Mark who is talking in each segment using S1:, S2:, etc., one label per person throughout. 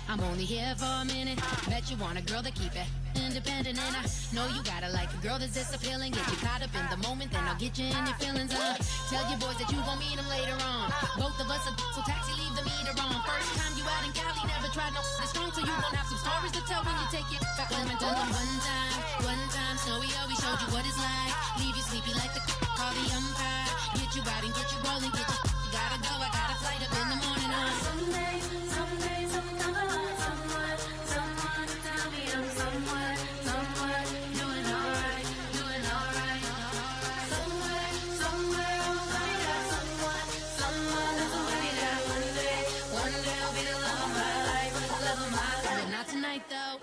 S1: I'm only here for a minute. Bet you want a girl to keep it independent, and I know you gotta like a girl that's this appealing. Get you caught up in the moment, then I'll get you in your feelings. Tell your boys that you gon' meet them later on. Both of us are so taxi, leave the meter on. First time you out in Cali, never tried no this strong, so you gon' have some stories to tell when you take it back home and tell them one time, Snowy always showed you what it's like. Leave you sleepy like the call the umpire. Get you out and get you rolling, get you gotta go. I got a flight up in the morning on someday, someone tell me I'm somewhere doing alright. Somewhere I'll find out someone that's tell me that one day I'll be the love of my life, but not tonight though.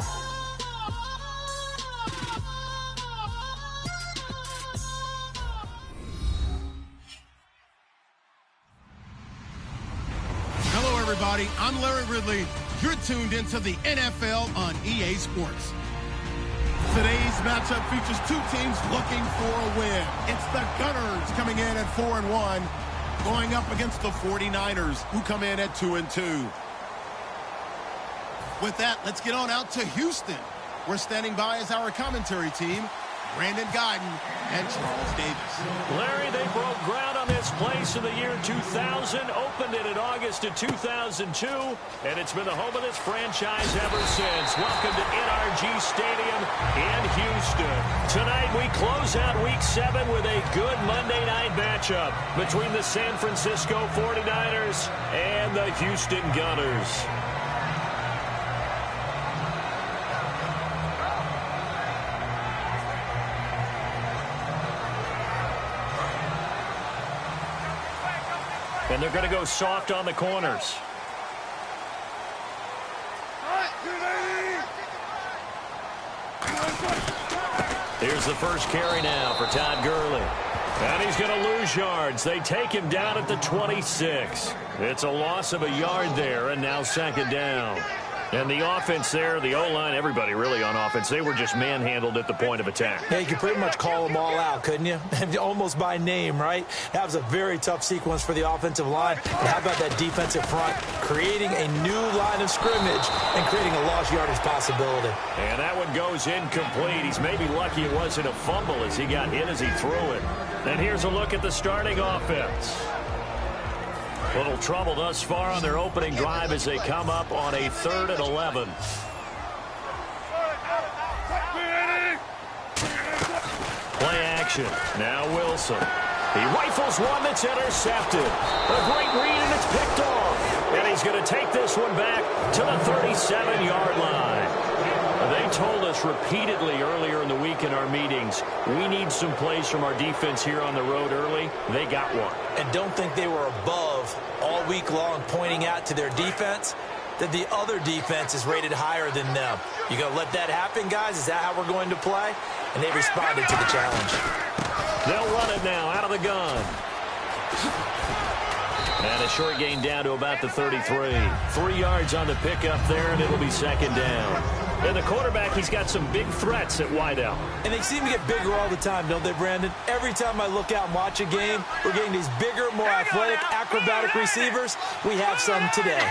S2: Hello, everybody. I'm Larry Ridley. You're tuned into the NFL on EA Sports. Today's matchup features two teams looking for a win. It's the Gunners coming in at 4-1, going up against the 49ers, who come in at 2-2. With that, let's get on out to Houston. We're standing by as our commentary team, Brandon Guyton and Charles Davis.
S3: Larry, they broke ground on this place in the year 2000, opened it in August of 2002, and it's been the home of this franchise ever since. Welcome to NRG Stadium in Houston. Tonight we close out Week 7 with a good Monday night matchup between the San Francisco 49ers and the Houston Gunners. And they're going to go soft on the corners. Here's the first carry now for Todd Gurley. And he's going to lose yards. They take him down at the 26. It's a loss of a yard there, and now second down. And the offense there, the O-line, everybody really on offense, they were just manhandled at the point of attack.
S4: Yeah, you could pretty much call them all out, couldn't you? Almost by name, right? That was a very tough sequence for the offensive line. And how about that defensive front creating a new line of scrimmage and creating a lost yardage possibility?
S3: And that one goes incomplete. He's maybe lucky it wasn't a fumble as he got hit as he threw it. And here's a look at the starting offense. Little trouble thus far on their opening drive as they come up on a 3rd and 11. Play action. Now Wilson. He rifles one that's intercepted. A great read, and it's picked off. And he's going to take this one back to the 37-yard line. They told us repeatedly earlier in the week in our meetings, we need some plays from our defense here on the road early. They got one.
S4: And don't think they were above all week long pointing out to their defense that the other defense is rated higher than them. You going to let that happen, guys? Is that how we're going to play? And they responded to the challenge.
S3: They'll run it now out of the gun. And a short gain down to about the 33. 3 yards on the pickup there, and it'll be second down. And the quarterback, he's got some big threats at wideout.
S4: And they seem to get bigger all the time, don't they, Brandon? Every time I look out and watch a game, we're getting these bigger, more athletic, acrobatic receivers. We have some today.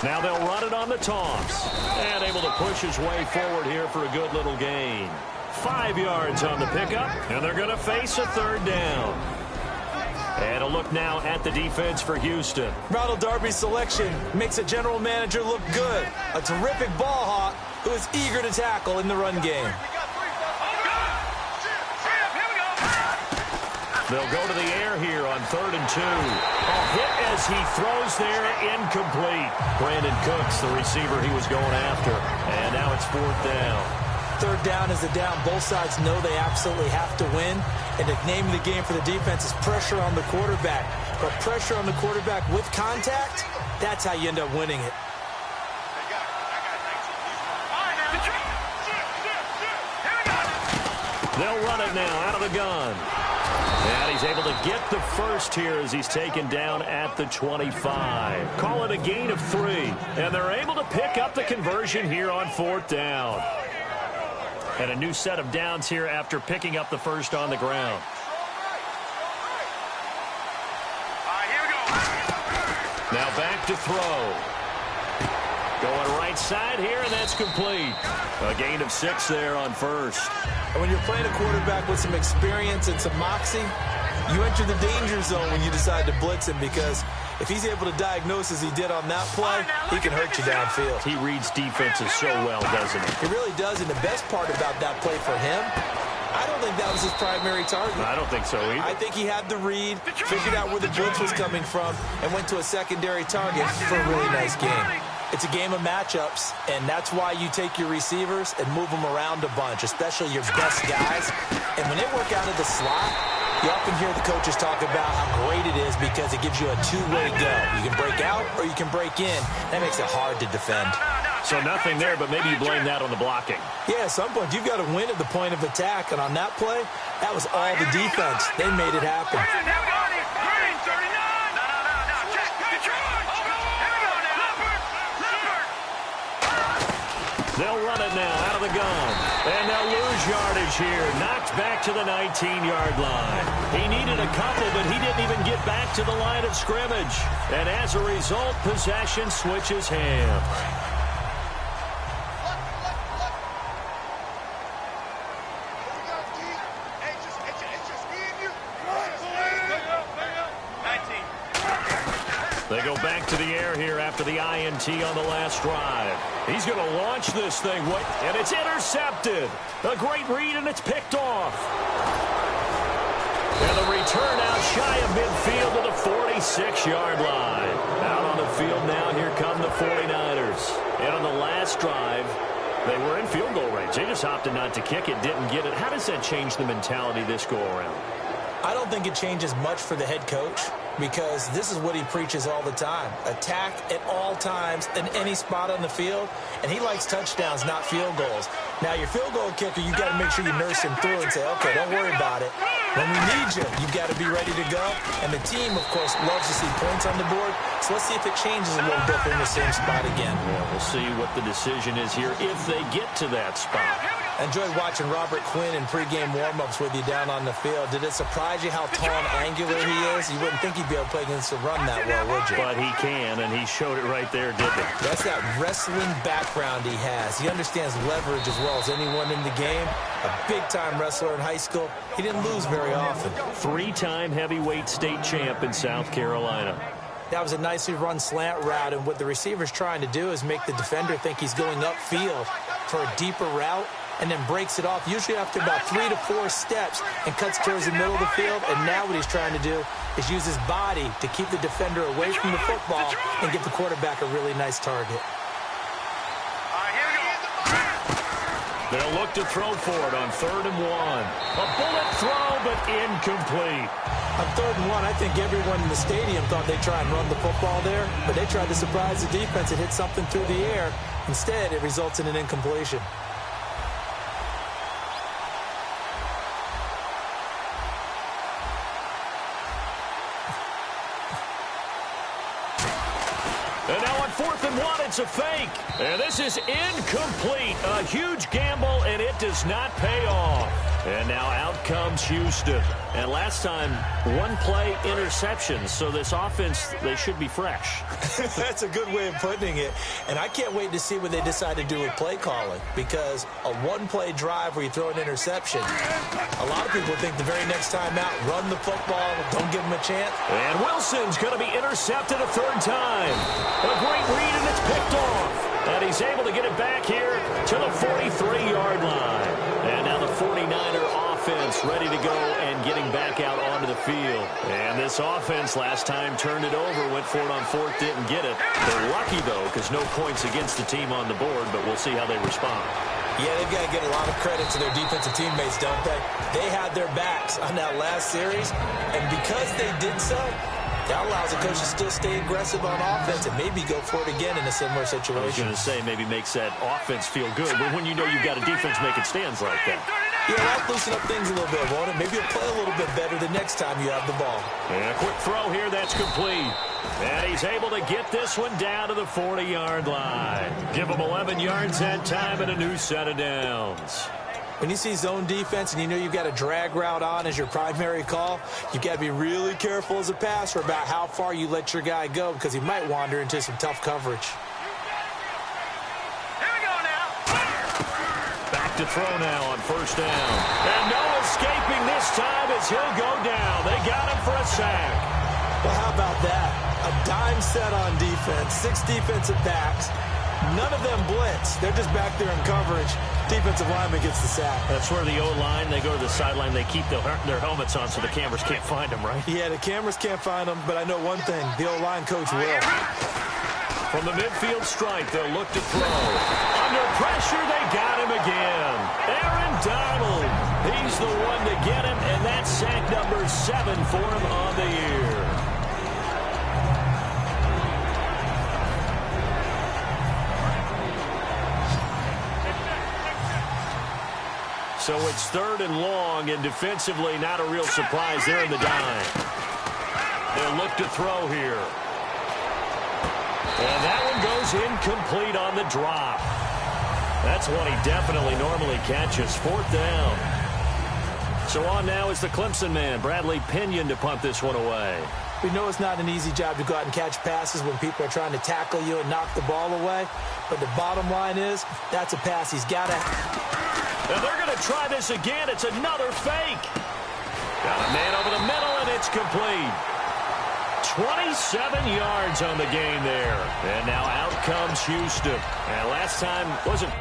S3: Now they'll run it on the toss. And able to push his way forward here for a good little gain. 5 yards on the pickup, and they're going to face a 3rd down. And a look now at the defense for Houston.
S4: Ronald Darby's selection makes a general manager look good. A terrific ball hawk who is eager to tackle in the run game.
S3: They'll go to the air here on 3rd and 2. A hit as he throws there, incomplete. Brandon Cooks, the receiver he was going after. And now it's 4th down.
S4: 3rd down is the down. Both sides know they absolutely have to win. And the name of the game for the defense is pressure on the quarterback. But pressure on the quarterback with contact, that's how you end up winning it.
S3: They'll run it now out of the gun. And he's able to get the first here as he's taken down at the 25. Call it a gain of 3. And they're able to pick up the conversion here on 4th down. And a new set of downs here after picking up the first on the ground. Now back to throw. Going right side here, and that's complete. A gain of 6 there on first.
S4: And when you're playing a quarterback with some experience and some moxie, you enter the danger zone when you decide to blitz him, because if he's able to diagnose as he did on that play, he can hurt you downfield.
S3: He reads defenses so well, doesn't he?
S4: He really does, and the best part about that play for him, I don't think that was his primary target.
S3: I don't think so either.
S4: I think he had the read, figured out where the blitz was coming from, and went to a secondary target for a really nice game. It's a game of matchups, and that's why you take your receivers and move them around a bunch, especially your best guys. And when they work out of the slot, you often hear the coaches talk about how great it is because it gives you a two-way go. You can break out or you can break in. That makes it hard to defend.
S3: So nothing there, but maybe you blame that on the blocking.
S4: Yeah, at some point, you've got to win at the point of attack. And on that play, that was all the defense. They made it happen.
S3: They'll run it now out of the gun. And they'll lose yardage here. Knocked back to the 19-yard line. He needed a couple, but he didn't even get back to the line of scrimmage. And as a result, possession switches hands. They go back to the air here after the INT on the last drive. He's going to launch this thing, and it's intercepted. A great read, and it's picked off. And the return out shy of midfield to the 46-yard line. Out on the field now, here come the 49ers. And on the last drive, they were in field goal range. They just opted not to kick it, didn't get it. How does that change the mentality this go-around?
S4: I don't think it changes much for the head coach, because this is what he preaches all the time. Attack at all times in any spot on the field, and he likes touchdowns, not field goals. Now, your field goal kicker, you've got to make sure you nurse him through and say, okay, don't worry about it. When we need you, you've got to be ready to go. And the team, of course, loves to see points on the board, so let's see if it changes a little bit in the same spot again.
S3: Yeah, we'll see what the decision is here if they get to that spot.
S4: I enjoyed watching Robert Quinn in pregame warm-ups with you down on the field. Did it surprise you how tall and angular he is? You wouldn't think he'd be able to play against the run that well, would you?
S3: But he can, and he showed it right there, didn't he?
S4: That's that wrestling background he has. He understands leverage as well as anyone in the game. A big-time wrestler in high school. He didn't lose very often.
S3: 3-time heavyweight state champ in South Carolina.
S4: That was a nicely run slant route, and what the receiver's trying to do is make the defender think he's going upfield for a deeper route, and then breaks it off, usually after about 3 to 4 steps, and cuts towards the middle of the field. And now what he's trying to do is use his body to keep the defender away from the football and give the quarterback a really nice target.
S3: They'll look to throw for it on 3rd and 1. A bullet throw, but incomplete.
S4: On 3rd and 1, I think everyone in the stadium thought they'd try and run the football there, but they tried to surprise the defense and hit something through the air. Instead, it results in an incompletion.
S3: And now on 4th and 1, it's a fake. And this is incomplete. A huge gamble, and it does not pay off. And now out comes Houston. And last time, 1-play interception. So this offense, they should be fresh.
S4: That's a good way of putting it. And I can't wait to see what they decide to do with play calling, because a 1-play drive where you throw an interception, a lot of people think the very next time out, run the football, don't give them a chance.
S3: And Wilson's going to be intercepted a 3rd time. A great read, and it's picked off. And he's able to get it back here to the 43-yard line. And now the 49er offense ready to go and getting back out onto the field. And this offense last time turned it over, went for it on 4th, didn't get it. They're lucky, though, because no points against the team on the board, but we'll see how they respond.
S4: Yeah, they've got to get a lot of credit to their defensive teammates, don't they? They had their backs on that last series, and because they did so, that allows the coach to still stay aggressive on offense and maybe go for it again in a similar situation.
S3: I was going to say maybe makes that offense feel good, but when you know you've got a defense making stands like that.
S4: Yeah, that'll loosen up things a little bit, won't it? Maybe you'll play a little bit better the next time you have the ball.
S3: And a quick throw here, that's complete. And he's able to get this one down to the 40-yard line. Give him 11 yards that time and a new set of downs.
S4: When you see zone defense and you know you've got a drag route on as your primary call, you've got to be really careful as a passer about how far you let your guy go because he might wander into some tough coverage.
S3: Here we go now. Back to throw now on first down. And no escaping this time as he'll go down. They got him for a sack.
S4: Well, how about that? A dime set on defense, 6 defensive backs. None of them blitz. They're just back there in coverage. Defensive lineman gets the sack.
S3: That's where the O-line, they go to the sideline, they keep their helmets on so the cameras can't find them, right?
S4: Yeah, the cameras can't find them, but I know one thing. The O-line coach will.
S3: From the midfield stripe, they'll look to throw. Under pressure, they got him again. Aaron Donald. He's the one to get him, and that's sack number 7 for him on the year. So it's 3rd and long, and defensively, not a real surprise there in the dime. They'll look to throw here. And that one goes incomplete on the drop. That's one he definitely normally catches. 4th down. So on now is the Clemson man, Bradley Pinion, to punt this one away.
S4: We know it's not an easy job to go out and catch passes when people are trying to tackle you and knock the ball away. But the bottom line is, that's a pass he's got to...
S3: And they're going to try this again. It's another fake. Got a man over the middle, and it's complete. 27 yards on the game there. And now out comes Houston. And last time wasn't...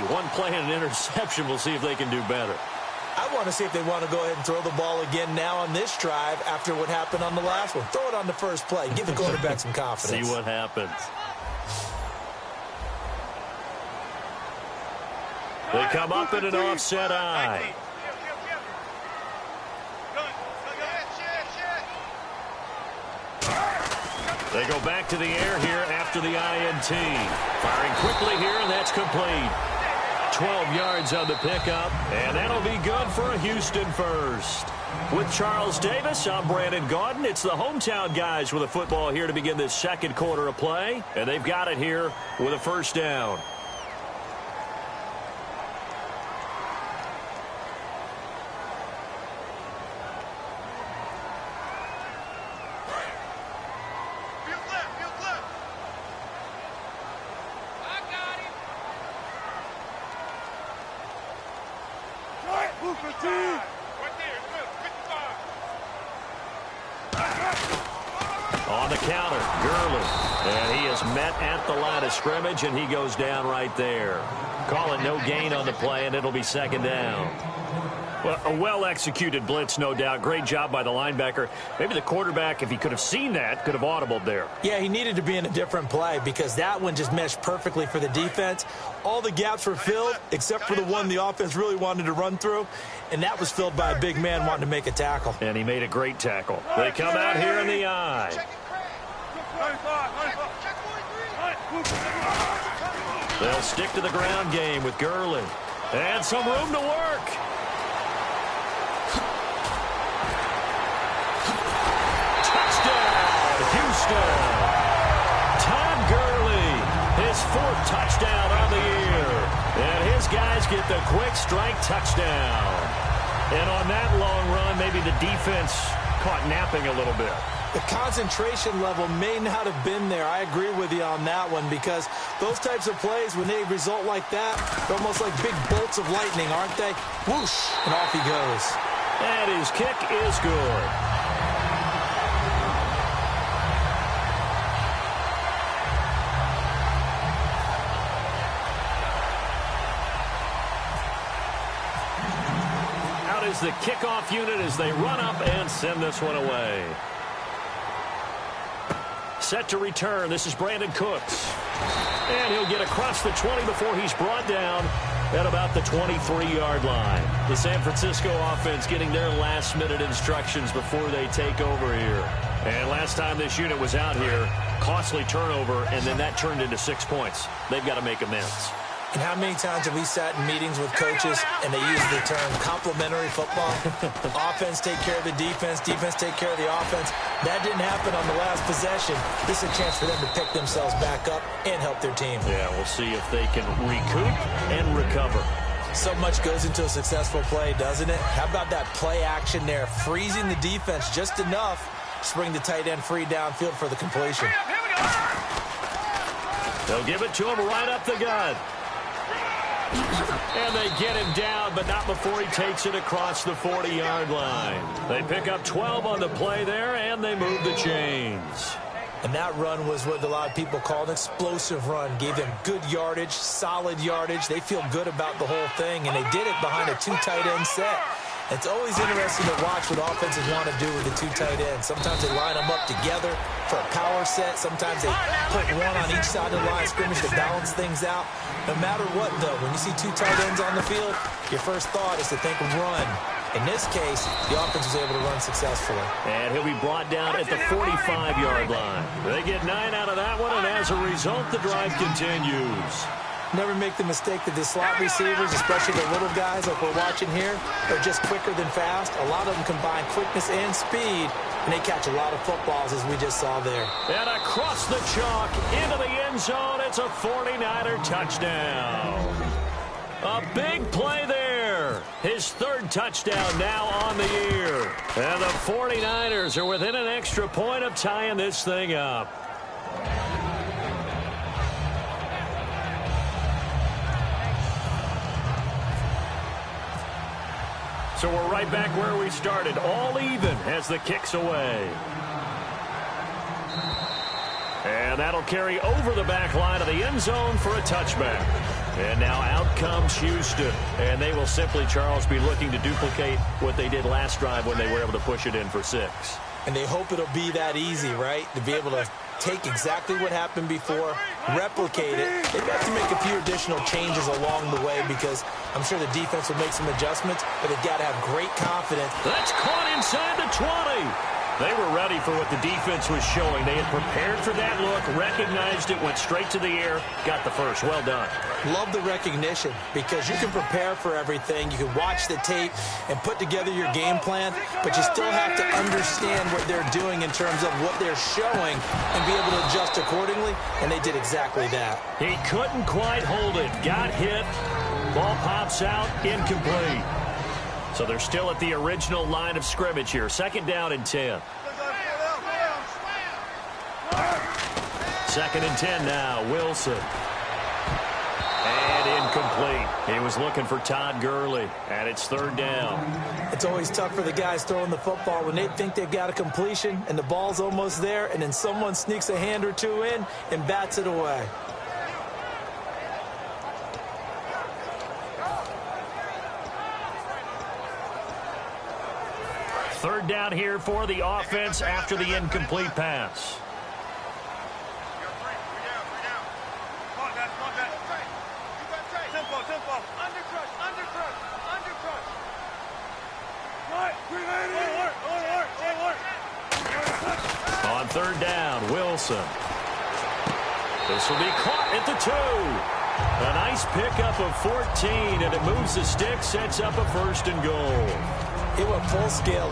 S3: One play and an interception. We'll see if they can do better.
S4: I want to see if they want to go ahead and throw the ball again now on this drive after what happened on the last one. Throw it on the first play. Give the quarterback some confidence.
S3: See what happens. They come up in an offset eye. They go back to the air here after the INT. Firing quickly here, and that's complete. 12 yards on the pickup, and that'll be good for a Houston first. With Charles Davis, I'm Brandon Gaudin. It's the hometown guys with a football here to begin this second quarter of play, and they've got it here with a first down. On the counter, Gurley. And he is met at the line of scrimmage, and he goes down right there. Call it no gain on the play, and it'll be 2nd down. Well, a well-executed blitz, no doubt. Great job by the linebacker. Maybe the quarterback, if he could have seen that, could have audibled there.
S4: Yeah, he needed to be in a different play because that one just meshed perfectly for the defense. All the gaps were filled except for the one the offense really wanted to run through, and that was filled by a big man wanting to make a tackle.
S3: And he made a great tackle. They come out here in the eye. They'll stick to the ground game with Gurley. And some room to work. Houston. Todd Gurley, his 4th touchdown on the year. And his guys get the quick strike touchdown. And on that long run, maybe the defense caught napping a little bit.
S4: The concentration level may not have been there. I agree with you on that one because those types of plays, when they result like that, they're almost like big bolts of lightning, aren't they? Whoosh, and off he goes.
S3: And his kick is good. is the kickoff unit as they run up and send this one away. Set to return. This is Brandon Cooks. And he'll get across the 20 before he's brought down at about the 23-yard line. The San Francisco offense getting their last-minute instructions before they take over here. And last time this unit was out here, costly turnover, and then that turned into 6 points. They've got to make amends.
S4: And how many times have we sat in meetings with coaches and they use the term complementary football? Offense take care of the defense, defense take care of the offense. That didn't happen on the last possession. This is a chance for them to pick themselves back up and help their team.
S3: Yeah, we'll see if they can recoup and recover.
S4: So much goes into a successful play, doesn't it? How about that play action there, freezing the defense just enough to bring the tight end free downfield for the completion.
S3: They'll give it to him right up the gut. And they get him down, but not before he takes it across the 40-yard line. They pick up 12 on the play there, and they move the chains.
S4: And that run was what a lot of people call an explosive run. Gave them good yardage, solid yardage. They feel good about the whole thing, and they did it behind a 2 tight end set. It's always interesting to watch what offenses want to do with the 2 tight ends. Sometimes they line them up together for a power set. Sometimes they put one on each side of the line of scrimmage to balance things out. No matter what, though, when you see 2 tight ends on the field, your first thought is to think run. In this case, the offense was able to run successfully.
S3: And he'll be brought down at the 45-yard line. They get 9 out of that one, and as a result, the drive continues.
S4: Never make the mistake that the slot receivers, especially the little guys like we're watching here, are just quicker than fast. A lot of them combine quickness and speed, and they catch a lot of footballs, as we just saw there.
S3: And across the chalk, into the end zone, it's a 49er touchdown. A big play there. His 3rd touchdown now on the year. And the 49ers are within an extra point of tying this thing up. So we're right back where we started, all even as the kick's away. And that'll carry over the back line of the end zone for a touchback. And now out comes Houston. And they will simply, Charles, be looking to duplicate what they did last drive when they were able to push it in for 6.
S4: And they hope it'll be that easy, right? To be able to take exactly what happened before, replicate it. They've got to make a few additional changes along the way because I'm sure the defense will make some adjustments, but they've got to have great confidence.
S3: That's caught inside the 20. They were ready for what the defense was showing. They had prepared for that look, recognized it, went straight to the air, got the first. Well done.
S4: Love the recognition because you can prepare for everything. You can watch the tape and put together your game plan, but you still have to understand what they're doing in terms of what they're showing and be able to adjust accordingly, and they did exactly that.
S3: He couldn't quite hold it. Got hit. Ball pops out. Incomplete. So they're still at the original line of scrimmage here. 2nd down and 10. 2nd and 10 now. Wilson. And incomplete. He was looking for Todd Gurley. And it's 3rd down.
S4: It's always tough for the guys throwing the football when they think they've got a completion and the ball's almost there, and then someone sneaks a hand or two in and bats it away.
S3: Third down here for the offense after the incomplete pass. On 3rd down, Wilson. This will be caught at the 2. A nice pickup of 14, and it moves the stick, sets up a 1st and goal.
S4: It went full scale.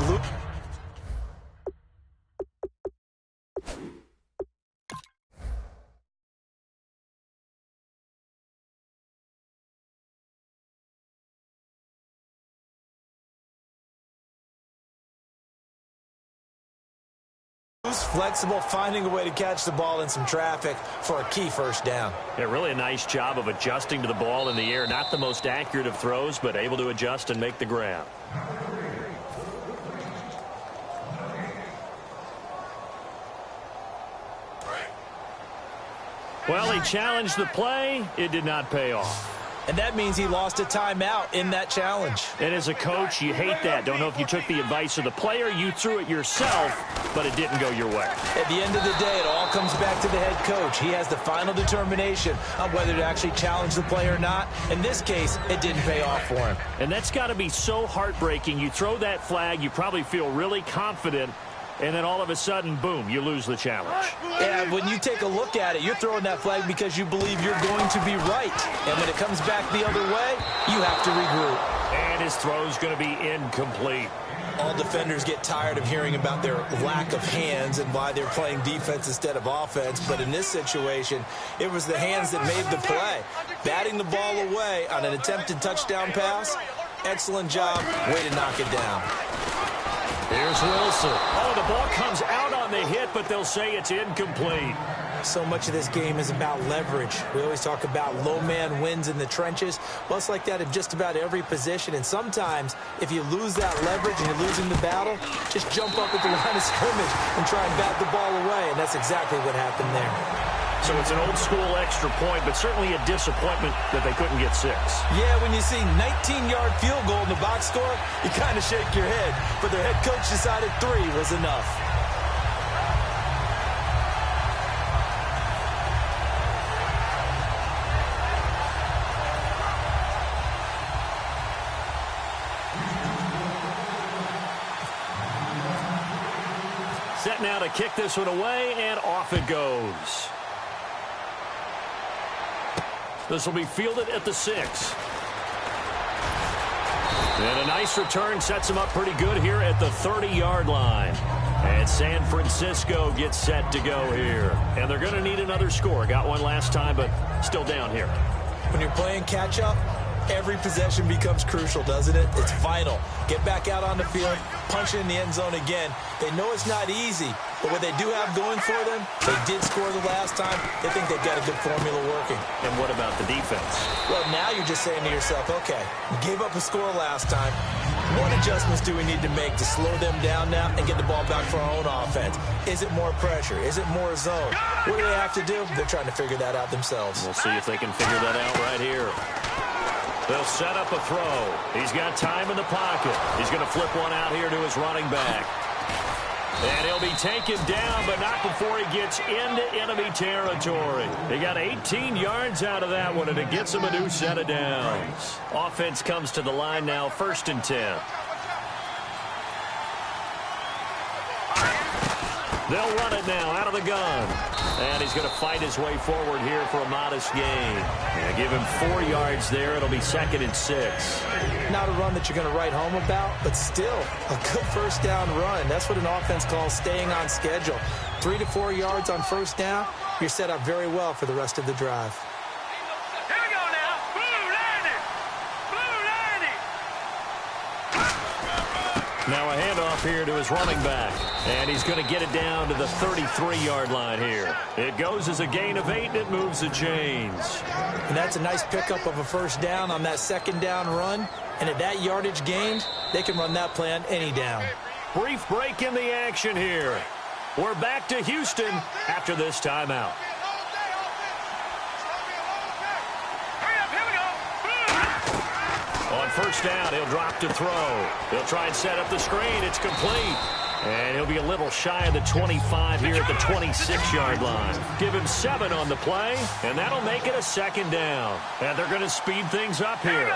S4: Flexible, finding a way to catch the ball in some traffic for a key 1st down.
S3: Yeah, really a nice job of adjusting to the ball in the air. Not the most accurate of throws, but able to adjust and make the grab. Well, he challenged the play. It did not pay off.
S4: and that means he lost a timeout in that challenge.
S3: And as a coach, you hate that. Don't know if you took the advice of the player, you threw it yourself, but it didn't go your way.
S4: At the end of the day, it all comes back to the head coach. He has the final determination on whether to actually challenge the play or not. In this case, it didn't pay off for him.
S3: And that's got to be so heartbreaking. You throw that flag, you probably feel really confident, and then all of a sudden, boom, you lose the challenge.
S4: Yeah, when you take a look at it, you're throwing that flag because you believe you're going to be right. And when it comes back the other way, you have to regroup.
S3: And his throw's going to be incomplete.
S4: All defenders get tired of hearing about their lack of hands and why they're playing defense instead of offense. But in this situation, it was the hands that made the play. Batting the ball away on an attempted touchdown pass, excellent job. Way to knock it down.
S3: Here's Wilson. Oh, the ball comes out on the hit, but they'll say it's incomplete.
S4: So much of this game is about leverage. We always talk about low man wins in the trenches. Well, it's like that in just about every position. And sometimes, if you lose that leverage and you're losing the battle, just jump up at the line of scrimmage and try and bat the ball away. And that's exactly what happened there.
S3: So it's an old-school extra point, but certainly a disappointment that they couldn't get 6.
S4: Yeah, when you see 19-yard field goal in the box score, you kind of shake your head. But their head coach decided 3 was enough.
S3: Set now to kick this one away, and off it goes. This will be fielded at the 6. And a nice return sets him up pretty good here at the 30-yard line. And San Francisco gets set to go here. And they're going to need another score. Got one last time, but still down here.
S4: When you're playing catch-up, every possession becomes crucial, doesn't it? It's vital. Get back out on the field, punch it in the end zone again. They know it's not easy, but what they do have going for them, they did score the last time. They think they've got a good formula working.
S3: And what about the defense?
S4: Well, now you're just saying to yourself, okay, we gave up a score last time. What adjustments do we need to make to slow them down now and get the ball back for our own offense? Is it more pressure? Is it more zone? What do they have to do? They're trying to figure that out themselves.
S3: We'll see if they can figure that out right here. They'll set up a throw. He's got time in the pocket. He's going to flip one out here to his running back. And he'll be taken down, but not before he gets into enemy territory. He got 18 yards out of that one, and it gets him a new set of downs. Offense comes to the line now, 1st and 10. They'll run it now out of the gun. And he's going to fight his way forward here for a modest gain. And give him 4 yards there. It'll be 2nd and 6.
S4: Not a run that you're going to write home about, but still a good first down run. That's what an offense calls staying on schedule. 3 to 4 yards on first down. You're set up very well for the rest of the drive.
S5: Here we go now. Blue landing. Blue landing.
S3: Now a handoff here to his running back. And he's going to get it down to the 33-yard line here. It goes as a gain of 8, and it moves the chains.
S4: And that's a nice pickup of a first down on that 2nd down run. And at that yardage gained, they can run that play on any down.
S3: Brief break in the action here. We're back to Houston after this timeout. On first down, he'll drop to throw. He'll try and set up the screen. It's complete. And he'll be a little shy of the 25 here at the 26-yard line. Give him 7 on the play, and that'll make it a 2nd down. And they're going to speed things up here.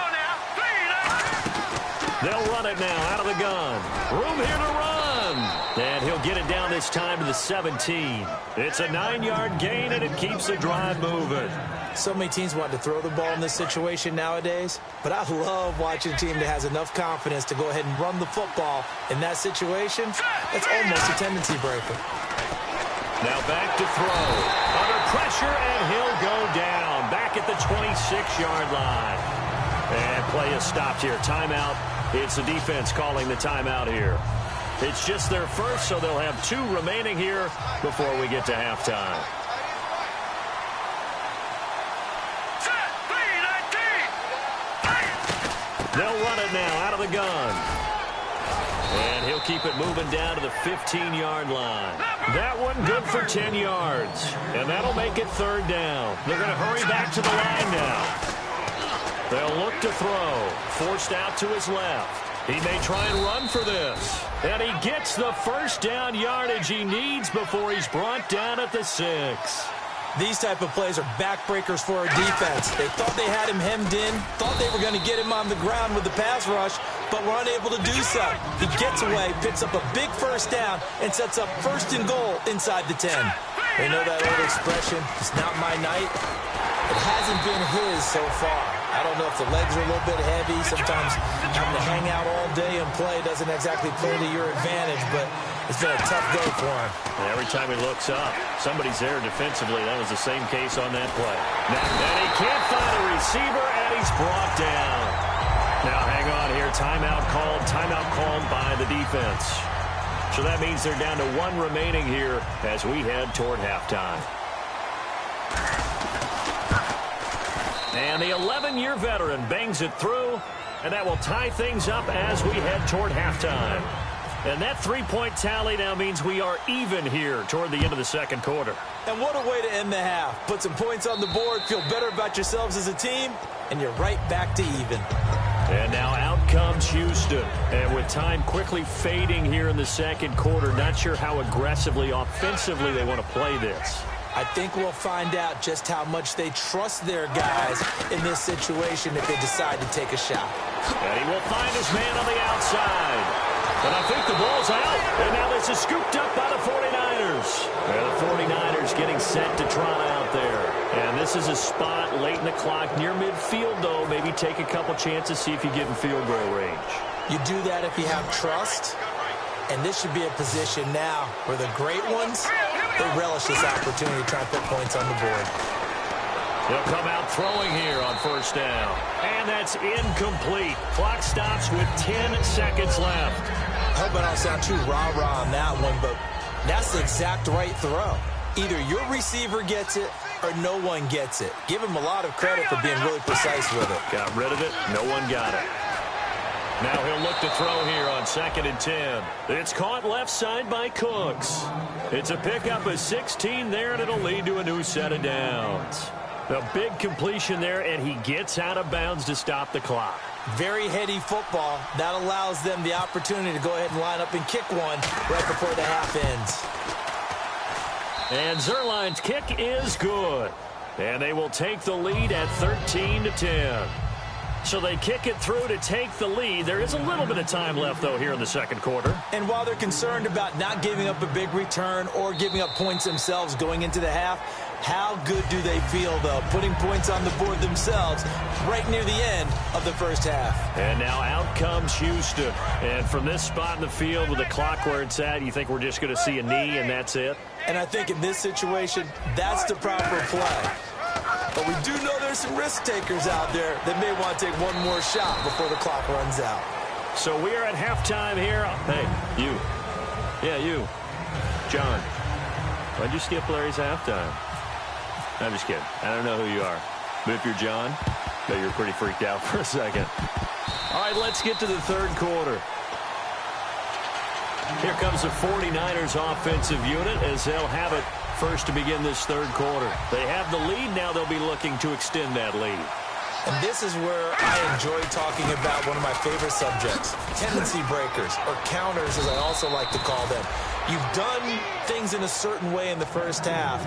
S3: They'll run it now out of the gun. Room here to run. And he'll get it down this time to the 17. It's a 9-yard gain, and it keeps the drive moving.
S4: So many teams want to throw the ball in this situation nowadays, but I love watching a team that has enough confidence to go ahead and run the football. In that situation, that's almost a tendency breaker.
S3: Now back to throw. Under pressure, and he'll go down. Back at the 26-yard line. And play is stopped here. Timeout. It's the defense calling the timeout here. It's just their first, so they'll have 2 remaining here before we get to halftime. They'll run it now out of the gun. And he'll keep it moving down to the 15-yard line. That one good for 10 yards. And that'll make it 3rd down. They're going to hurry back to the line now. They'll look to throw. Forced out to his left. He may try and run for this. And he gets the first down yardage he needs before he's brought down at the 6.
S4: These type of plays are backbreakers for our defense. They thought they had him hemmed in, thought they were going to get him on the ground with the pass rush, but were unable to do so. He gets away, picks up a big first down, and sets up 1st and goal inside the 10. They know that old expression, it's not my night. It hasn't been his so far. I don't know if the legs are a little bit heavy. Sometimes having to hang out all day and play doesn't exactly play to your advantage, but it's been a tough go for him.
S3: And every time he looks up, somebody's there defensively. That was the same case on that play. And he can't find a receiver, and he's brought down. Now hang on here. Timeout called by the defense. So that means they're down to 1 remaining here as we head toward halftime. And the 11-year veteran bangs it through, and that will tie things up as we head toward halftime. And that 3-point tally now means we are even here toward the end of the second quarter.
S4: And what a way to end the half. Put some points on the board, feel better about yourselves as a team, and you're right back to even.
S3: And now out comes Houston. And with time quickly fading here in the second quarter, not sure how aggressively, offensively they want to play this.
S4: I think we'll find out just how much they trust their guys in this situation if they decide to take a shot.
S3: And he will find his man on the outside. And I think the ball's out. And now this is scooped up by the 49ers. And the 49ers getting set to trot out there. And this is a spot late in the clock near midfield, though. Maybe take a couple chances, see if you get in field goal range.
S4: You do that if you have trust. And this should be a position now where the great ones, they relish this opportunity to try and put points on the board.
S3: He'll come out throwing here on 1st down. And that's incomplete. Clock stops with 10 seconds left.
S4: I hope I don't sound too rah-rah on that one, but that's the exact right throw. Either your receiver gets it or no one gets it. Give him a lot of credit for being really precise with it.
S3: Got rid of it. No one got it. Now he'll look to throw here on 2nd and 10. It's caught left side by Cooks. It's a pickup of 16 there, and it'll lead to a new set of downs. A big completion there, and he gets out of bounds to stop the clock.
S4: Very heady football. That allows them the opportunity to go ahead and line up and kick one right before the half ends.
S3: And Zerline's kick is good. And they will take the lead at 13-10. So they kick it through to take the lead. There is a little bit of time left, though, here in the second quarter.
S4: And while they're concerned about not giving up a big return or giving up points themselves going into the half, how good do they feel, though, putting points on the board themselves right near the end of the first half?
S3: And now out comes Houston. And from this spot in the field with the clock where it's at, you think we're just going to see a knee and that's it?
S4: And I think in this situation, that's the proper play. But we do know there's some risk takers out there that may want to take one more shot before the clock runs out.
S3: So we are at halftime here. Hey, you. Yeah, you. John. Why'd you skip Larry's halftime? I'm just kidding. I don't know who you are. But if you're John, bet you're pretty freaked out for a second. All right, let's get to the third quarter. Here comes the 49ers offensive unit as they'll have it first to begin this third quarter. They have the lead. Now they'll be looking to extend that lead.
S4: And this is where I enjoy talking about one of my favorite subjects, tendency breakers, or counters as I also like to call them. You've done things in a certain way in the first half,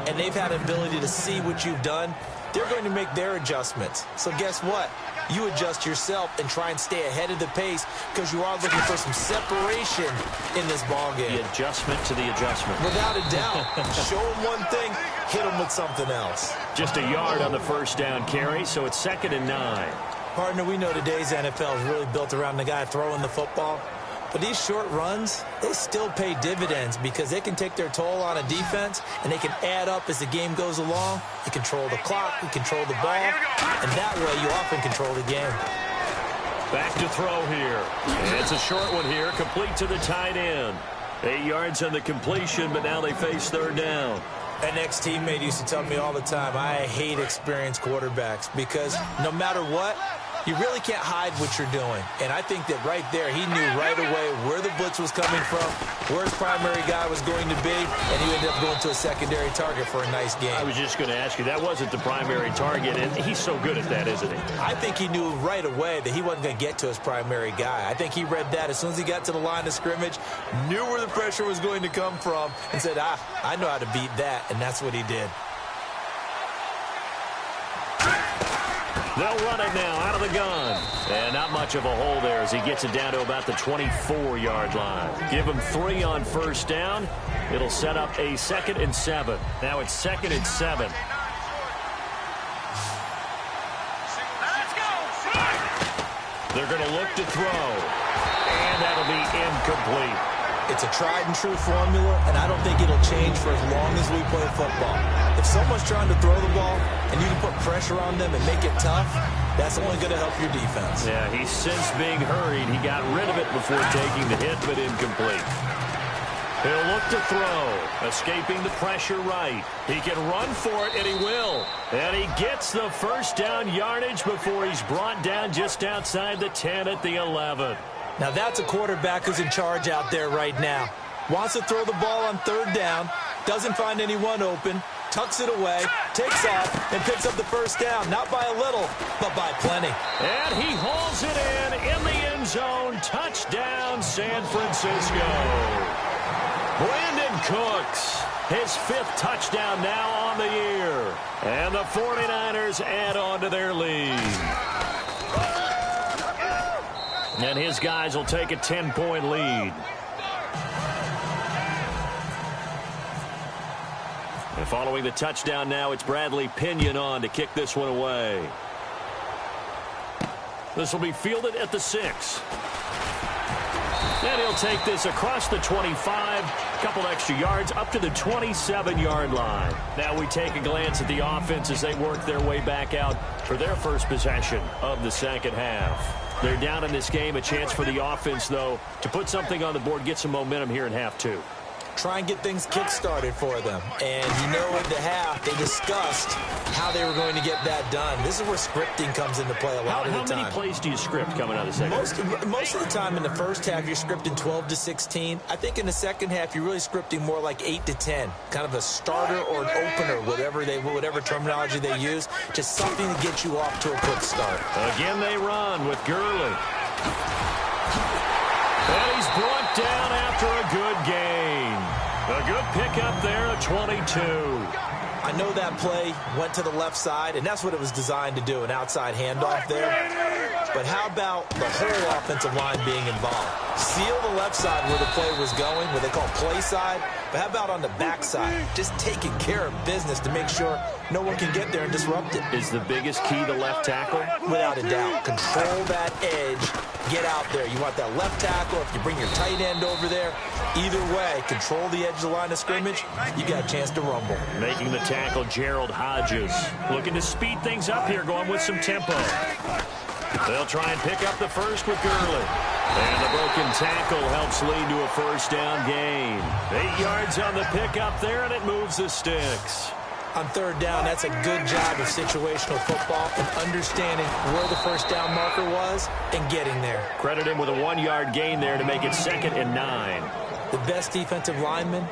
S4: and they've had an ability to see what you've done. They're going to make their adjustments. So guess what? You adjust yourself and try and stay ahead of the pace because you are looking for some separation in this ballgame.
S3: The adjustment to the adjustment.
S4: Without a doubt. Show them one thing, hit them with something else.
S3: Just a yard on the first down carry, so it's 2nd and 9.
S4: Partner, we know today's NFL is really built around the guy throwing the football. But these short runs, they still pay dividends because they can take their toll on a defense and they can add up as the game goes along. You control the clock, you control the ball, and that way you often control the game.
S3: Back to throw here. And it's a short one here, complete to the tight end. 8 yards on the completion, but now they face third down.
S4: An ex-teammate used to tell me all the time, I hate experienced quarterbacks because no matter what, You really can't hide what you're doing. And I think that right there, he knew right away where the blitz was coming from, where his primary guy was going to be, and he ended up going to a secondary target for a nice game.
S3: I was just going to ask you, that wasn't the primary target, and he's so good at that, isn't he?
S4: I think he knew right away that he wasn't going to get to his primary guy. I think he read that as soon as he got to the line of scrimmage, knew where the pressure was going to come from, and said, I know how to beat that, and that's what he did.
S3: They'll run it now out of the gun. And not much of a hole there as he gets it down to about the 24-yard line. Give him 3 on first down. It'll set up a 2nd and 7. Now it's 2nd and 7.
S5: Let's go.
S3: They're going to look to throw. And that'll be incomplete.
S4: It's a tried-and-true formula, and I don't think it'll change for as long as we play football. If someone's trying to throw the ball and you can put pressure on them and make it tough, that's only going to help your defense.
S3: Yeah, he's since being hurried. He got rid of it before taking the hit, but incomplete. He'll look to throw, escaping the pressure right. He can run for it, and he will. And he gets the first down yardage before he's brought down just outside the 10 at the 11.
S4: Now that's a quarterback who's in charge out there right now. Wants to throw the ball on 3rd down, doesn't find anyone open, tucks it away, takes off, and picks up the first down. Not by a little, but by plenty.
S3: And he hauls it in the end zone. Touchdown, San Francisco. Brandon Cooks, his 5th touchdown now on the year. And the 49ers add on to their lead. And his guys will take a 10-point lead. And following the touchdown now, it's Bradley Pinion on to kick this one away. This will be fielded at the 6. And he'll take this across the 25, couple extra yards, up to the 27-yard line. Now we take a glance at the offense as they work their way back out for their first possession of the second half. They're down in this game. A chance for the offense, though, to put something on the board, get some momentum here in half 2.
S4: Try and get things kick-started for them. And you know at the half, they discussed how they were going to get that done. This is where scripting comes into play a lot of the time.
S3: How many plays do you script coming out of the second half?
S4: Most of the time in the first half, you're scripting 12 to 16. I think in the second half, you're really scripting more like 8 to 10. Kind of a starter or an opener, whatever terminology they use. Just something to get you off to a quick start.
S3: Again, they run with Gurley. And he's brought down after a good gain. A good pickup there at 22.
S4: I know that play went to the left side, and that's what it was designed to do, an outside handoff there. But how about the whole offensive line being involved? Seal the left side where the play was going, what they call play side. But how about on the back side? Just taking care of business to make sure no one can get there and disrupt it.
S3: Is the biggest key the left tackle?
S4: Without a doubt. Control that edge. Get out there. You want that left tackle. If you bring your tight end over there, either way, control the edge of the line of scrimmage, you got a chance to rumble.
S3: Making the tackle, Gerald Hodges. Looking to speed things up here, going with some tempo. They'll try and pick up the first with Gurley. And the broken tackle helps lead to a first down gain. 8 yards on the pickup there, and it moves the sticks.
S4: On 3rd down, that's a good job of situational football and understanding where the first down marker was and getting there.
S3: Credit him with a 1-yard gain there to make it 2nd and 9.
S4: The best defensive linemen,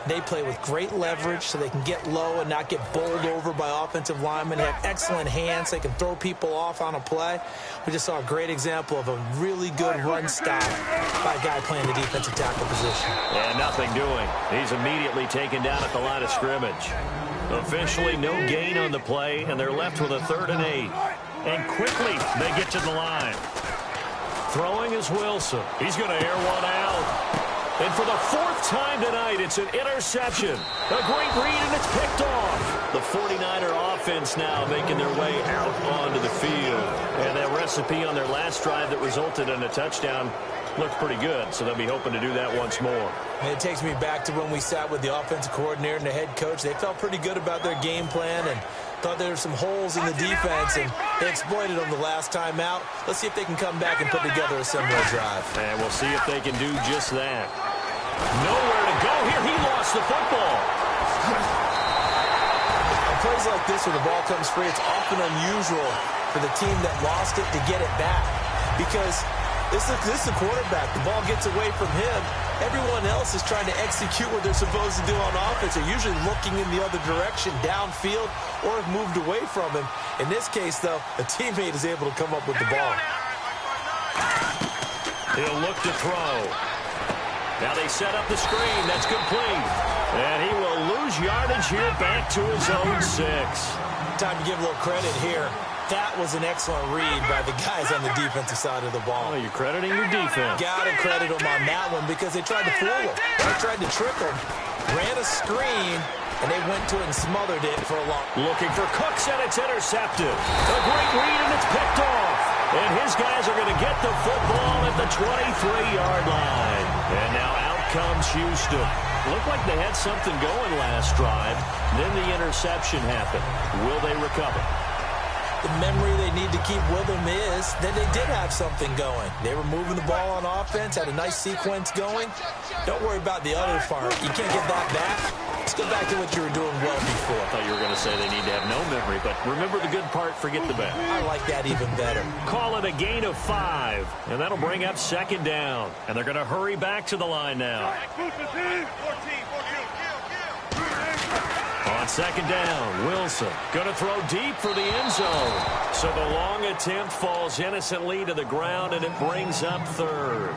S4: they play with great leverage so they can get low and not get bowled over by offensive linemen. They have excellent hands. They can throw people off on a play. We just saw a great example of a really good run stop by a guy playing the defensive tackle position.
S3: And nothing doing. He's immediately taken down at the line of scrimmage. Officially no gain on the play, and they're left with a 3rd and 8. And quickly they get to the line. Throwing is Wilson. He's going to air one out. And for the 4th time tonight, it's an interception. A great read, and it's picked off. The 49er offense now making their way out onto the field. And that recipe on their last drive that resulted in a touchdown looked pretty good, so they'll be hoping to do that once more.
S4: And it takes me back to when we sat with the offensive coordinator and the head coach. They felt pretty good about their game plan and thought there were some holes in the defense, and they exploited them the last time out. Let's see if they can come back and put together a similar drive.
S3: And we'll see if they can do just that. Nowhere to go here. He lost the football.
S4: On plays like this where the ball comes free, it's often unusual for the team that lost it to get it back. Because this is the quarterback. The ball gets away from him. Everyone else is trying to execute what they're supposed to do on offense. They're usually looking in the other direction, downfield, or have moved away from him. In this case, though, a teammate is able to come up with the ball.
S3: He'll look to throw. Now they set up the screen. That's complete. And he will lose yardage here back to his own 6.
S4: Time to give a little credit here. That was an excellent read by the guys on the defensive side of the ball.
S3: Oh, you're crediting your defense.
S4: Got to credit them on that one because they tried to fool him. They tried to trick him. Ran a screen, and they went to it and smothered it for a long.
S3: Looking for Cooks, and it's intercepted. A great read, and it's picked off. And his guys are going to get the football at the 23-yard line. And now out comes Houston. Looked like they had something going last drive. Then the interception happened. Will they recover?
S4: The memory they need to keep with them is that they did have something going. They were moving the ball on offense, had a nice sequence going. Don't worry about the other part. You can't get that back. Let's go back to what you were doing well before.
S3: I thought you were going to say they need to have no memory, but remember the good part, forget the bad.
S4: I like that even better.
S3: Call it a gain of 5, and that'll bring up 2nd down. And they're going to hurry back to the line now. On 2nd down, Wilson going to throw deep for the end zone. So the long attempt falls innocently to the ground, and it brings up 3rd.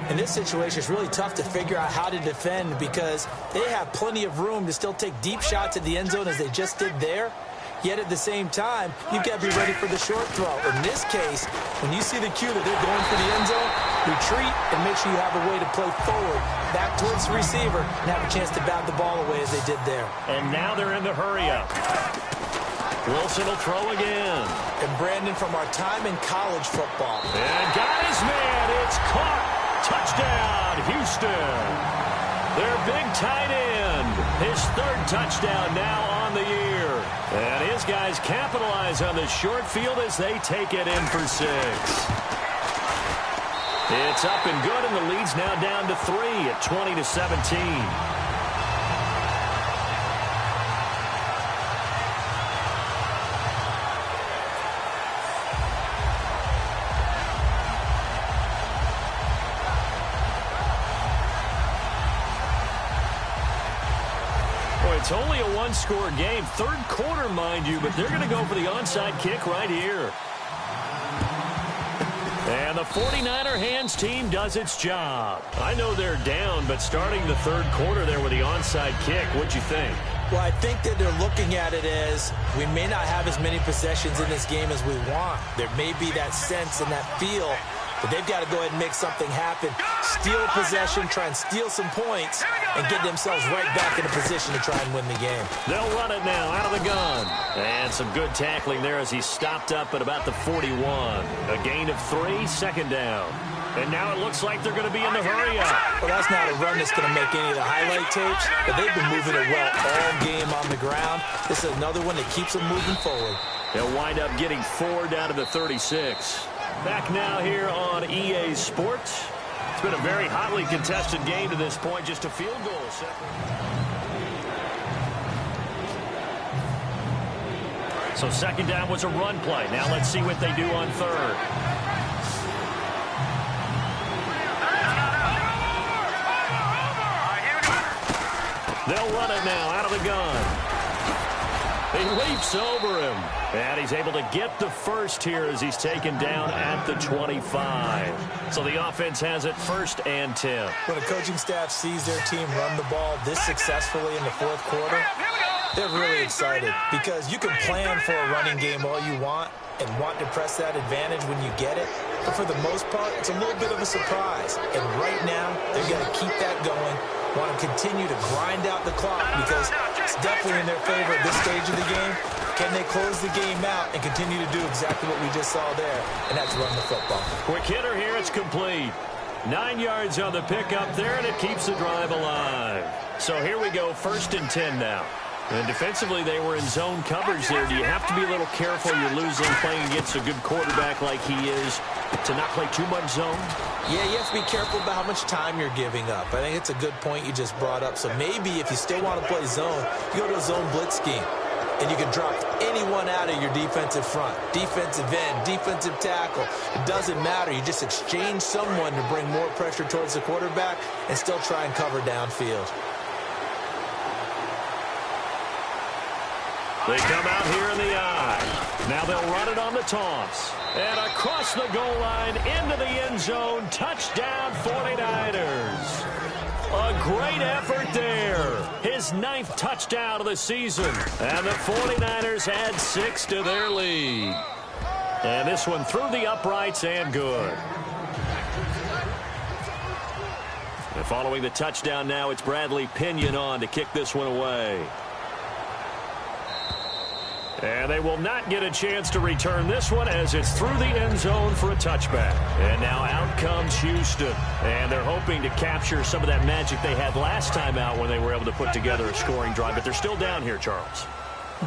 S4: In this situation, it's really tough to figure out how to defend because they have plenty of room to still take deep shots at the end zone as they just did there. Yet at the same time, you've got to be ready for the short throw. In this case, when you see the cue that they're going for the end zone, retreat and make sure you have a way to play forward, back towards the receiver, and have a chance to bat the ball away as they did there.
S3: And now they're in the hurry-up. Wilson will throw again.
S4: And Brandon, from our time in college football.
S3: And got his man. It's caught. Touchdown, Houston. Their big tight end. His 3rd touchdown now on the year. And his guys capitalize on the short field as they take it in for 6. It's up and good, and the lead's now down to 3 at 20-17. It's only a 1-score game. 3rd quarter, mind you, but they're going to go for the onside kick right here. And the 49er hands team does its job. I know they're down, but starting the 3rd quarter there with the onside kick, what'd you think?
S4: Well, I think that they're looking at it as we may not have as many possessions in this game as we want. There may be that sense and that feel but they've got to go ahead and make something happen. Steal possession, try and steal some points, and get themselves right back in a position to try and win the game.
S3: They'll run it now out of the gun. And some good tackling there as he stopped up at about the 41. A gain of 3, 2nd down. And now it looks like they're going to be in the hurry-up.
S4: Well, that's not a run that's going to make any of the highlight tapes, but they've been moving it well all game on the ground. This is another one that keeps them moving forward.
S3: They'll wind up getting 4 down to the 36. Back now here on EA Sports. It's been a very hotly contested game to this point, just a field goal. So 2nd down was a run play. Now let's see what they do on 3rd. They'll run it now out of the gun. He leaps over him. And he's able to get the first here as he's taken down at the 25. So the offense has it 1st and 10.
S4: When a coaching staff sees their team run the ball this successfully in the 4th quarter, they're really excited because you can plan for a running game all you want and want to press that advantage when you get it. But for the most part, it's a little bit of a surprise. And right now, they're going to keep that going, want to continue to grind out the clock because it's definitely in their favor at this stage of the game. Can they close the game out and continue to do exactly what we just saw there, and that's run the football.
S3: Quick hitter here, it's complete. 9 yards on the pickup there, and it keeps the drive alive. So here we go, 1st and 10 now. And defensively, they were in zone coverage there. Do you have to be a little careful? You're losing playing against a good quarterback like he is to not play too much zone?
S4: Yeah, you have to be careful about how much time you're giving up. I think it's a good point you just brought up. So maybe if you still want to play zone, you go to a zone blitz scheme. and you can drop anyone out of your defensive front. Defensive end, defensive tackle. It doesn't matter. You just exchange someone to bring more pressure towards the quarterback and still try and cover downfield.
S3: They come out here in the eye. Now they'll run it on the toss. And across the goal line, into the end zone. Touchdown, 49ers. A great effort there. His 9th touchdown of the season. And the 49ers add 6 to their lead. And this one through the uprights and good. And following the touchdown now, it's Bradley Pinion on to kick this one away. And they will not get a chance to return this one as it's through the end zone for a touchback. And now out comes Houston. And they're hoping to capture some of that magic they had last time out when they were able to put together a scoring drive. But they're still down here, Charles.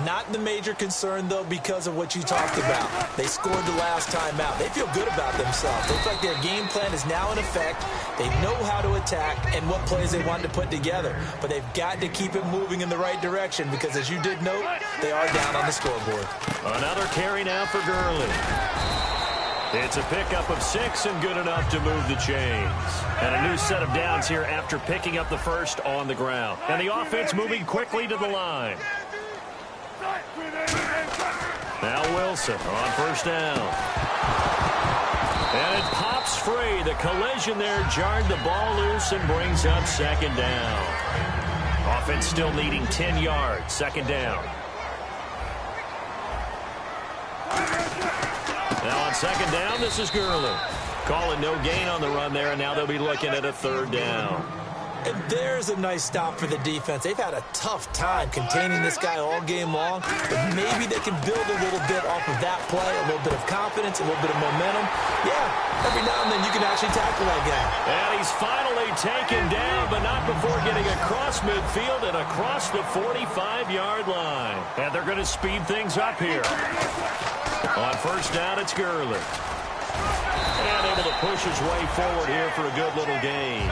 S4: Not the major concern, though, because of what you talked about. They scored the last time out. They feel good about themselves. They feel like their game plan is now in effect. They know how to attack and what plays they want to put together. But they've got to keep it moving in the right direction because, as you did note, they are down on the scoreboard.
S3: Another carry now for Gurley. It's a pickup of 6 and good enough to move the chains. And a new set of downs here after picking up the first on the ground. And the offense moving quickly to the line. Now Wilson on first down. And it pops free. The collision there jarred the ball loose and brings up second down. Offense still needing 10 yards. Second down. Now on second down, this is Gurley. Calling no gain on the run there, and now they'll be looking at a third down.
S4: And there's a nice stop for the defense. They've had a tough time containing this guy all game long, but maybe they can build a little bit off of that play, a little bit of confidence, a little bit of momentum. Yeah, every now and then you can actually tackle that guy.
S3: And he's finally taken down, but not before getting across midfield and across the 45-yard line. And they're going to speed things up here. On first down, it's Gurley. And able to push his way forward here for a good little gain.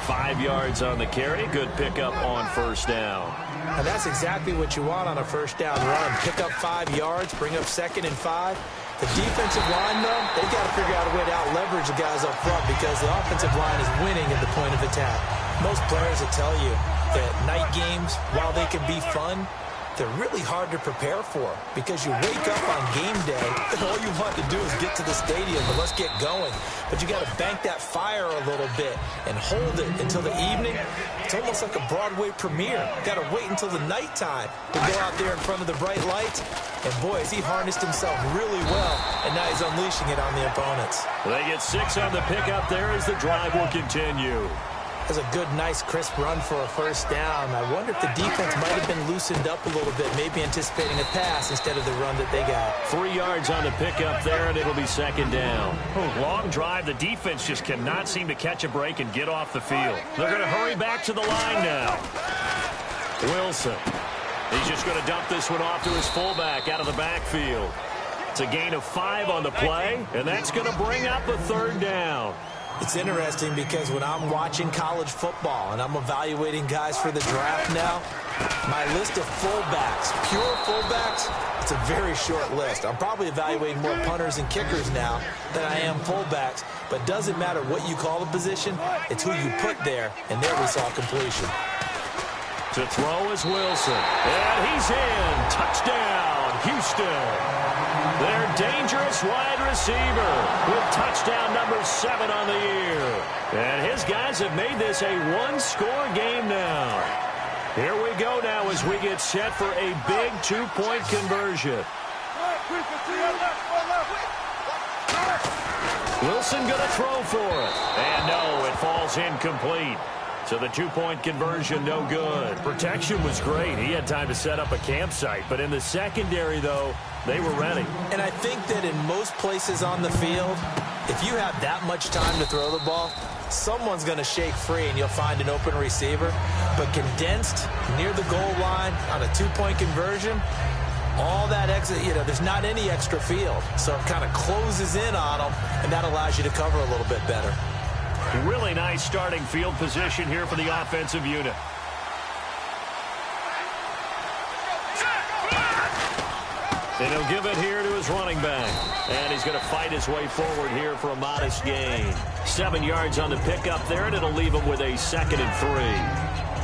S3: 5 yards on the carry. Good pickup on first down.
S4: And that's exactly what you want on a first down run. Pick up 5 yards, bring up 2nd and 5. The defensive line, though, they've got to figure out a way to out-leverage the guys up front because the offensive line is winning at the point of attack. Most players will tell you that night games, while they can be fun, they're really hard to prepare for because you wake up on game day and all you want to do is get to the stadium and let's get going. But you got to bank that fire a little bit and hold it until the evening. It's almost like a Broadway premiere. Got to wait until the nighttime to go out there in front of the bright lights. And boy, has he harnessed himself really well, and now he's unleashing it on the opponents.
S3: They get 6 on the pickup there as the drive will continue.
S4: That's a good, nice, crisp run for a first down. I wonder if the defense might have been loosened up a little bit, maybe anticipating a pass instead of the run that they got.
S3: 3 yards on the pickup there, and it'll be second down. Long drive. The defense just cannot seem to catch a break and get off the field. They're going to hurry back to the line now. Wilson. He's just going to dump this one off to his fullback out of the backfield. It's a gain of 5 on the play, and that's going to bring up a third down.
S4: It's interesting because when I'm watching college football and I'm evaluating guys for the draft now, my list of fullbacks, pure fullbacks, it's a very short list. I'm probably evaluating more punters and kickers now than I am fullbacks, but doesn't matter what you call the position, it's who you put there, and there we saw completion.
S3: To throw is Wilson, and he's in. Touchdown, Houston. Their dangerous wide receiver with touchdown number 7 on the year. And his guys have made this a one-score game now. Here we go now as we get set for a big 2-point conversion. Wilson going to throw for it. And no, it falls incomplete. So the 2-point conversion, no good. Protection was great. He had time to set up a campsite. But in the secondary, though, they were ready.
S4: And I think that in most places on the field, if you have that much time to throw the ball, someone's going to shake free and you'll find an open receiver. But condensed near the goal line on a 2-point conversion, all that exit, there's not any extra field. So it kind of closes in on them, and that allows you to cover a little bit better.
S3: Really nice starting field position here for the offensive unit. And he'll give it here to his running back. And he's going to fight his way forward here for a modest gain. 7 yards on the pickup there, and it'll leave him with a 2nd and 3.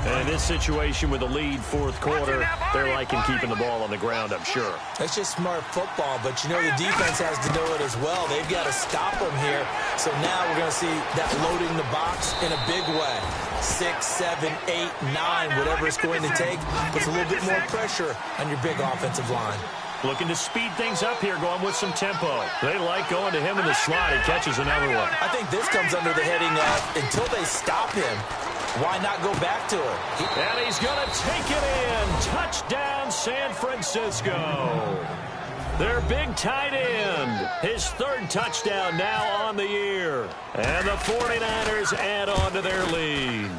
S3: And in this situation with the lead fourth quarter, they're liking keeping the ball on the ground, I'm sure.
S4: That's just smart football, but you know the defense has to know it as well. They've got to stop them here. So now we're going to see that loading the box in a big way. 6, 7, 8, 9, whatever it's going to take, puts a little bit more pressure on your big offensive line.
S3: Looking to speed things up here, going with some tempo. They like going to him in the slot. He catches another one.
S4: I think this comes under the heading of until they stop him, why not go back to it?
S3: And he's going to take it in. Touchdown, San Francisco. Their big tight end. His 3rd touchdown now on the year. And the 49ers add on to their lead.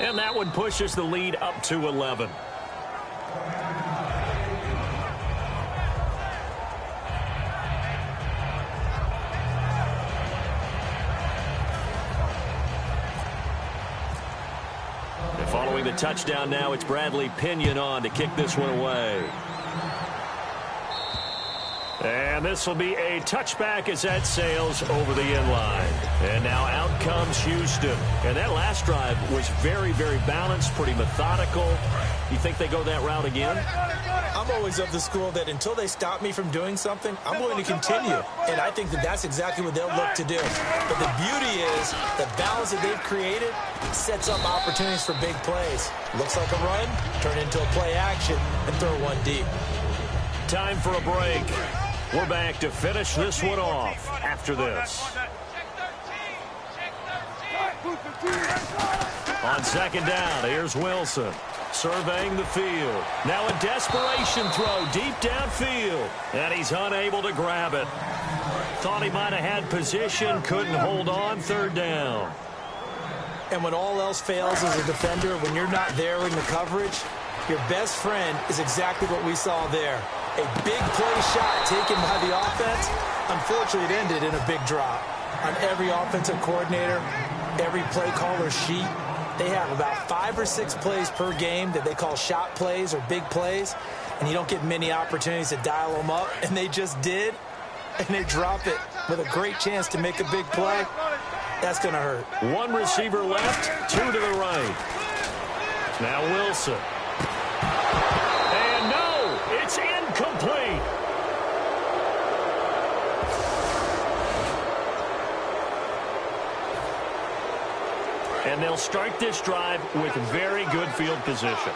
S3: And that one pushes the lead up to 11. Following the touchdown now, it's Bradley Pinion on to kick this one away. And this will be a touchback as that sails over the end line. And now out comes Houston. And that last drive was very, very balanced, pretty methodical. You think they go that route again?
S4: I'm always of the school that until they stop me from doing something, I'm going to continue. And I think that that's exactly what they'll look to do. But the beauty is the balance that they've created sets up opportunities for big plays. Looks like a run, turn into a play action, and throw one deep.
S3: Time for a break. We're back to finish this one off after this. On 2nd down, here's Wilson. Surveying the field. Now a desperation throw deep downfield. And he's unable to grab it. Thought he might have had position, couldn't hold on. 3rd down.
S4: And when all else fails as a defender, when you're not there in the coverage, your best friend is exactly what we saw there. A big play shot taken by the offense. Unfortunately, it ended in a big drop. On every offensive coordinator, every play caller sheet, they have about 5 or 6 plays per game that they call shot plays or big plays, and you don't get many opportunities to dial them up, and they just did, and they drop it with a great chance to make a big play. That's going to hurt.
S3: 1 receiver left, 2 to the right. Now Wilson. And no, it's incomplete. And they'll start this drive with very good field position.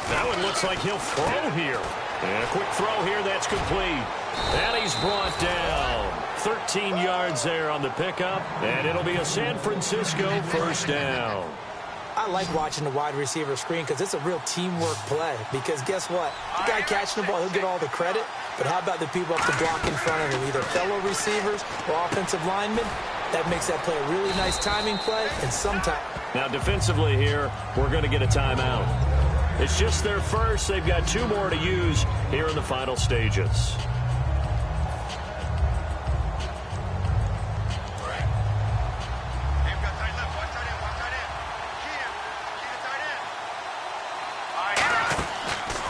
S3: That one looks like he'll throw here. And a quick throw here, that's complete. And he's brought down. 13 yards there on the pickup. And it'll be a San Francisco 1st down.
S4: I like watching the wide receiver screen because it's a real teamwork play. Because guess what? The guy catching the ball, he'll get all the credit. But how about the people up the block in front of him, either fellow receivers or offensive linemen? That makes that play a really nice timing play, and sometimes.
S3: Now defensively here, we're going to get a timeout. It's just their first. They've got 2 more to use here in the final stages.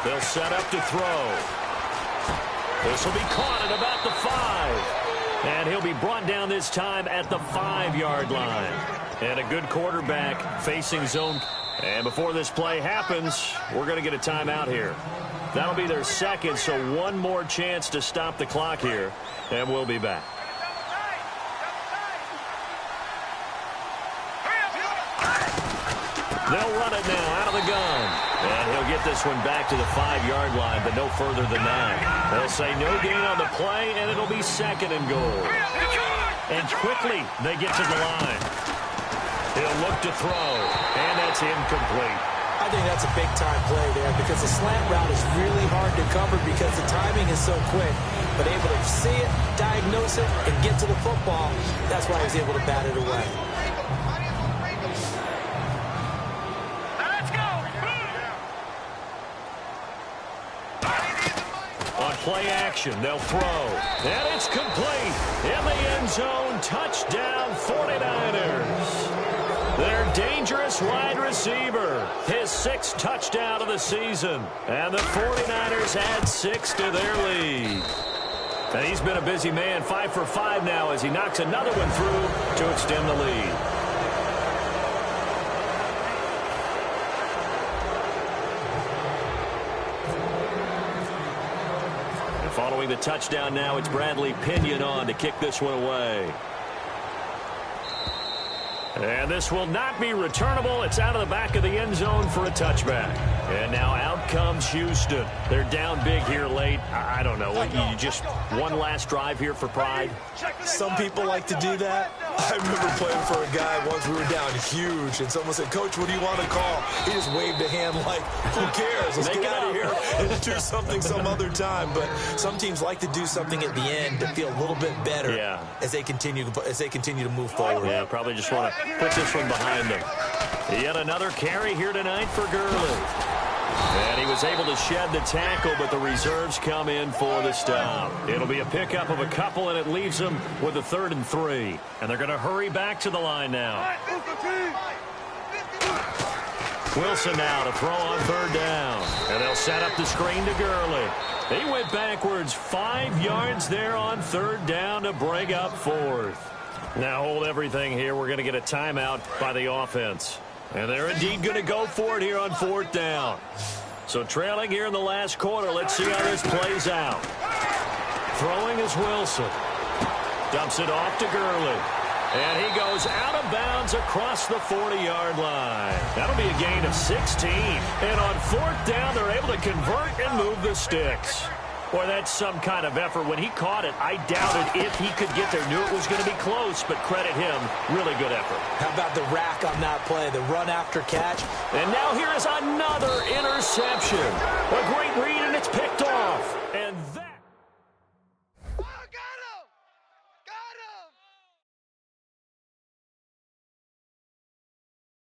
S3: They'll set up to throw. This will be caught at about the 5. And he'll be brought down this time at the 5-yard line. And a good quarterback facing zone. And before this play happens, we're going to get a timeout here. That'll be their 2nd, so 1 more chance to stop the clock here. And we'll be back. They'll run it now out of the gun. And he'll get this one back to the 5-yard line, but no further than that. They'll say no gain on the play, and it'll be 2nd and goal. And quickly, they get to the line. He'll look to throw, and that's incomplete.
S4: I think that's a big-time play there because the slant route is really hard to cover because the timing is so quick. But able to see it, diagnose it, and get to the football, that's why he was able to bat it away.
S3: Play action, they'll throw, and it's complete in the end zone. Touchdown 49ers. Their dangerous wide receiver. His 6th touchdown of the season. And the 49ers add 6 to their lead. And he's been a busy man, 5 for 5 now as he knocks another one through to extend the lead. And following the touchdown now, it's Bradley Pinion on to kick this one away. And this will not be returnable. It's out of the back of the end zone for a touchback. And now out comes Houston. They're down big here late. I don't know. You just one last drive here for pride?
S4: Some people like to do that. I remember playing for a guy once. We were down huge, and someone said, "Coach, what do you want to call?" He just waved a hand like, "Who cares? Let's get out of here and do something some other time." But some teams like to do something at the end to feel a little bit better as they continue to move forward.
S3: Yeah, probably just want to put this one behind them. Yet another carry here tonight for Gurley. And he was able to shed the tackle, but the reserves come in for the stop. It'll be a pickup of a couple, and it leaves them with a 3rd and 3. And they're going to hurry back to the line now. Wilson now to throw on 3rd down. And they'll set up the screen to Gurley. He went backwards 5 yards there on 3rd down to bring up 4th. Now hold everything here. We're going to get a timeout by the offense. And they're indeed going to go for it here on 4th down. So trailing here in the last quarter. Let's see how this plays out. Throwing is Wilson. Dumps it off to Gurley. And he goes out of bounds across the 40-yard line. That'll be a gain of 16. And on 4th down, they're able to convert and move the sticks. Boy, that's some kind of effort. When he caught it, I doubted if he could get there. Knew it was going to be close, but credit him. Really good effort.
S4: How about the rack on that play, the run after catch?
S3: And now here is another interception. A great read, and it's picked off. And